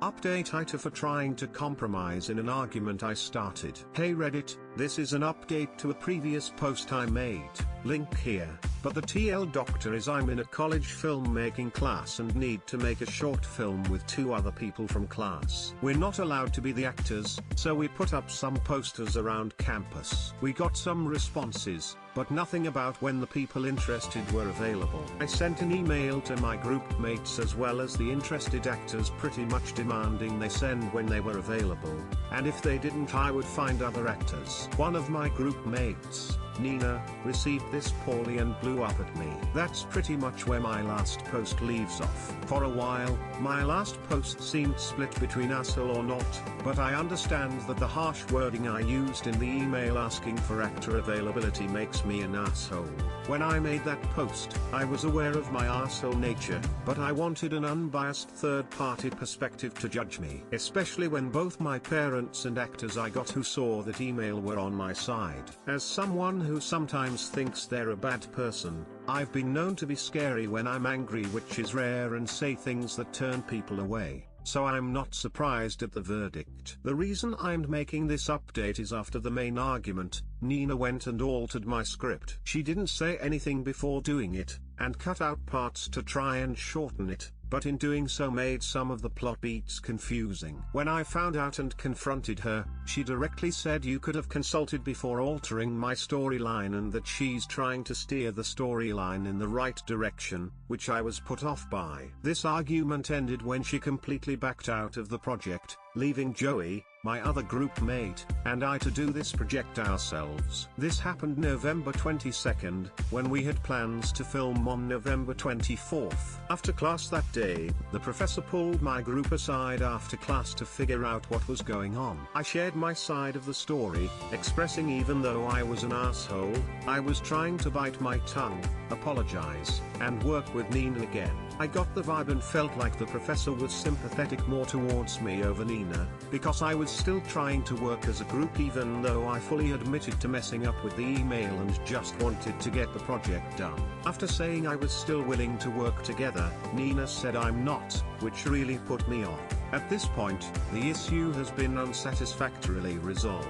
Update AITA for trying to compromise in an argument I started. Hey Reddit, this is an update to a previous post I made, link here, but the TL doctor is I'm in a college filmmaking class and need to make a short film with 2 other people from class. We're not allowed to be the actors, so we put up some posters around campus. We got some responses, but nothing about when the people interested were available. I sent an email to my group mates as well as the interested actors pretty much demanding they send when they were available, and if they didn't I would find other actors. One of my group mates, Nina, received this poorly and blew up at me. That's pretty much where my last post leaves off. For a while, my last post seemed split between asshole or not, but I understand that the harsh wording I used in the email asking for actor availability makes me an asshole. When I made that post, I was aware of my asshole nature, but I wanted an unbiased third-party perspective to judge me. Especially when both my parents and actors I got who saw that email were on my side. As someone who sometimes thinks they're a bad person, I've been known to be scary when I'm angry, which is rare, and say things that turn people away. So I'm not surprised at the verdict. The reason I'm making this update is after the main argument, Nina went and altered my script. She didn't say anything before doing it, and cut out parts to try and shorten it, but in doing so made some of the plot beats confusing. When I found out and confronted her, she directly said you could have consulted before altering my storyline and that she's trying to steer the storyline in the right direction, which I was put off by. This argument ended when she completely backed out of the project, leaving Joey, my other group mate, and I to do this project ourselves. This happened November 22nd, when we had plans to film on November 24th. After class that day, the professor pulled my group aside after class to figure out what was going on. I shared my side of the story, expressing even though I was an asshole, I was trying to bite my tongue, apologize, and work with Nina again. I got the vibe and felt like the professor was sympathetic more towards me over Nina, because I was still trying to work as a group even though I fully admitted to messing up with the email and just wanted to get the project done. After saying I was still willing to work together, Nina said I'm not, which really put me off. At this point, the issue has been unsatisfactorily resolved.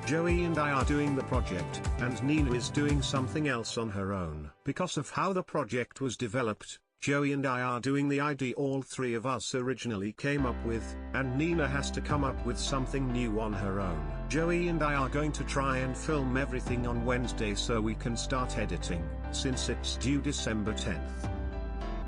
Joey and I are doing the project, and Nina is doing something else on her own. Because of how the project was developed, Joey and I are doing the idea all 3 of us originally came up with, and Nina has to come up with something new on her own. Joey and I are going to try and film everything on Wednesday so we can start editing, since it's due December 10th.